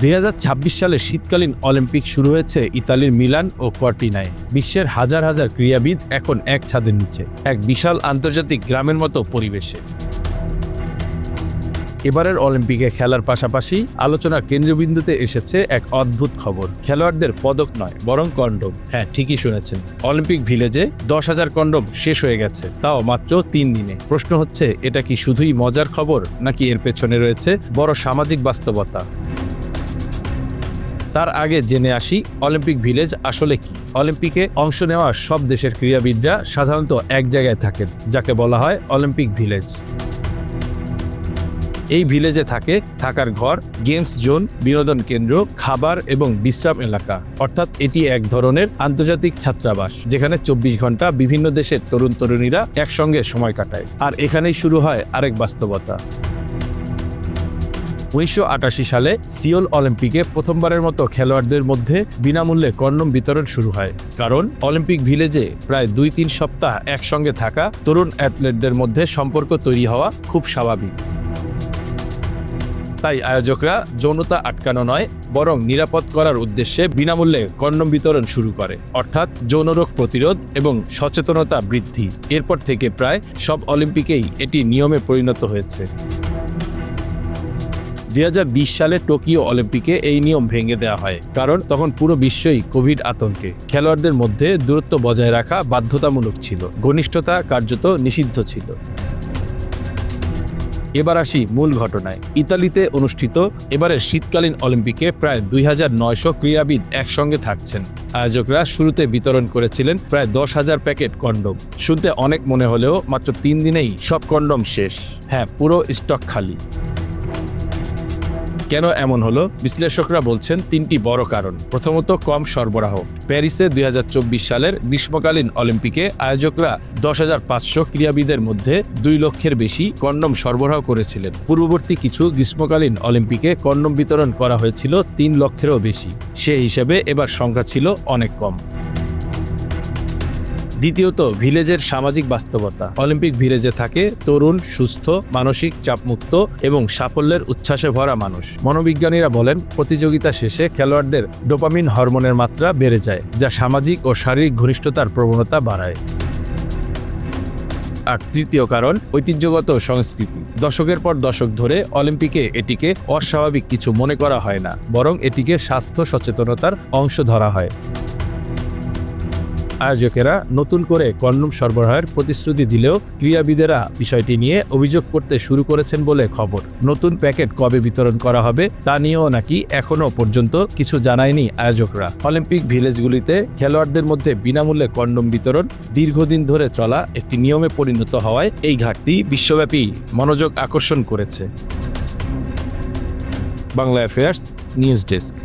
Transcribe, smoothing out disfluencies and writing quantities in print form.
2026 সালে শীতকালীন অলিম্পিক শুরু হয়েছে ইতালির মিলান ও কর্টিনায়। বিশ্বের হাজার হাজার ক্রীড়াবিদ এখন এক ছাদের নিচে, এক বিশাল আন্তর্জাতিক গ্রামের মতো পরিবেশে। এবারের অলিম্পিকে খেলার পাশাপাশি আলোচনার কেন্দ্রবিন্দুতে এসেছে এক অদ্ভুত খবর। খেলোয়াড়দের পদক নয়, বরং কন্ডোম। হ্যাঁ, ঠিকই শুনেছেন, অলিম্পিক ভিলেজে 10,000 কন্ডোম শেষ হয়ে গেছে, তাও মাত্র 3 দিনে। প্রশ্ন হচ্ছে, এটা কি শুধুই মজার খবর, নাকি এর পেছনে রয়েছে বড় সামাজিক বাস্তবতা? তার আগে জেনে আসি অলিম্পিক ভিলেজ আসলে কি। অলিম্পিকে অংশ নেওয়া সব দেশের ক্রীড়াবিদরা সাধারণত এক জায়গায় থাকেন, যাকে বলা হয় অলিম্পিক ভিলেজ। এই ভিলেজে থাকে থাকার ঘর, গেমস জোন, বিনোদন কেন্দ্র, খাবার এবং বিশ্রাম এলাকা। অর্থাৎ এটি এক ধরনের আন্তর্জাতিক ছাত্রাবাস, যেখানে 24 ঘন্টা বিভিন্ন দেশের তরুণ তরুণীরা একসঙ্গে সময় কাটায়। আর এখানেই শুরু হয় আরেক বাস্তবতা। 1988 সালে সিওল অলিম্পিকে প্রথমবারের মতো খেলোয়াড়দের মধ্যে বিনামূল্যে কন্ডোম বিতরণ শুরু হয়। কারণ অলিম্পিক ভিলেজে প্রায় 2-3 সপ্তাহ একসঙ্গে থাকা তরুণ অ্যাথলেটদের মধ্যে সম্পর্ক তৈরি হওয়া খুব স্বাভাবিক। তাই আয়োজকরা যৌনতা আটকানো নয়, বরং নিরাপদ করার উদ্দেশ্যে বিনামূল্যে কন্ডোম বিতরণ শুরু করে, অর্থাৎ যৌনরোগ প্রতিরোধ এবং সচেতনতা বৃদ্ধি। এরপর থেকে প্রায় সব অলিম্পিকেই এটি নিয়মে পরিণত হয়েছে। 2020 সালে টোকিও অলিম্পিকে এই নিয়ম ভেঙে দেওয়া হয়, কারণ তখন পুরো বিশ্বই কোভিড আতঙ্কে। খেলোয়াড়দের মধ্যে দূরত্ব বজায় রাখা বাধ্যতামূলক ছিল, ঘনিষ্ঠতা কার্যত নিষিদ্ধ ছিল। এবার আসি মূল ঘটনায়। ইতালিতে অনুষ্ঠিত এবারের শীতকালীন অলিম্পিকে প্রায় 2900 ক্রীড়াবিদ একসঙ্গে থাকছেন। আয়োজকরা শুরুতে বিতরণ করেছিলেন প্রায় 10,000 প্যাকেট কন্ডোম। শুনতে অনেক মনে হলেও মাত্র 3 দিনেই সব কন্ডোম শেষ। হ্যাঁ, পুরো স্টক খালি। কেন এমন হলো? বিশ্লেষকরা বলছেন 3টি বড় কারণ। প্রথমত, কম সরবরাহ। প্যারিসে 2024 সালের গ্রীষ্মকালীন অলিম্পিকে আয়োজকরা 10,500 ক্রীড়াবিদের মধ্যে 2 লক্ষের বেশি কন্ডোম সরবরাহ করেছিলেন। পূর্ববর্তী কিছু গ্রীষ্মকালীন অলিম্পিকে কন্ডোম বিতরণ করা হয়েছিল 3 লক্ষেরও বেশি। সে হিসেবে এবার সংখ্যা ছিল অনেক কম। দ্বিতীয়ত, ভিলেজের সামাজিক বাস্তবতা। অলিম্পিক ভিলেজে থাকে তরুণ, সুস্থ, মানসিক চাপমুক্ত এবং সাফল্যের উচ্ছ্বাসে ভরা মানুষ। মনোবিজ্ঞানীরা বলেন, প্রতিযোগিতা শেষে খেলোয়াড়দের ডোপামিন হরমোনের মাত্রা বেড়ে যায়, যা সামাজিক ও শারীরিক ঘনিষ্ঠতার প্রবণতা বাড়ায়। আর তৃতীয় কারণ, ঐতিহ্যগত সংস্কৃতি। দশকের পর দশক ধরে অলিম্পিকে এটিকে অস্বাভাবিক কিছু মনে করা হয় না, বরং এটিকে স্বাস্থ্য সচেতনতার অংশ ধরা হয়। আয়োজকেরা নতুন করে কন্ডোম সরবরাহের প্রতিশ্রুতি দিলেও ক্রীড়াবিদেরা বিষয়টি নিয়ে অভিযোগ করতে শুরু করেছেন বলে খবর। নতুন প্যাকেট কবে বিতরণ করা হবে তা নিয়েও নাকি এখনও পর্যন্ত কিছু জানায়নি আয়োজকরা। অলিম্পিক ভিলেজগুলিতে খেলোয়াড়দের মধ্যে বিনামূল্যে কন্ডোম বিতরণ দীর্ঘদিন ধরে চলা একটি নিয়মে পরিণত হওয়ায় এই ঘাটতি বিশ্বব্যাপী মনোযোগ আকর্ষণ করেছে। Bangla affairs news desk.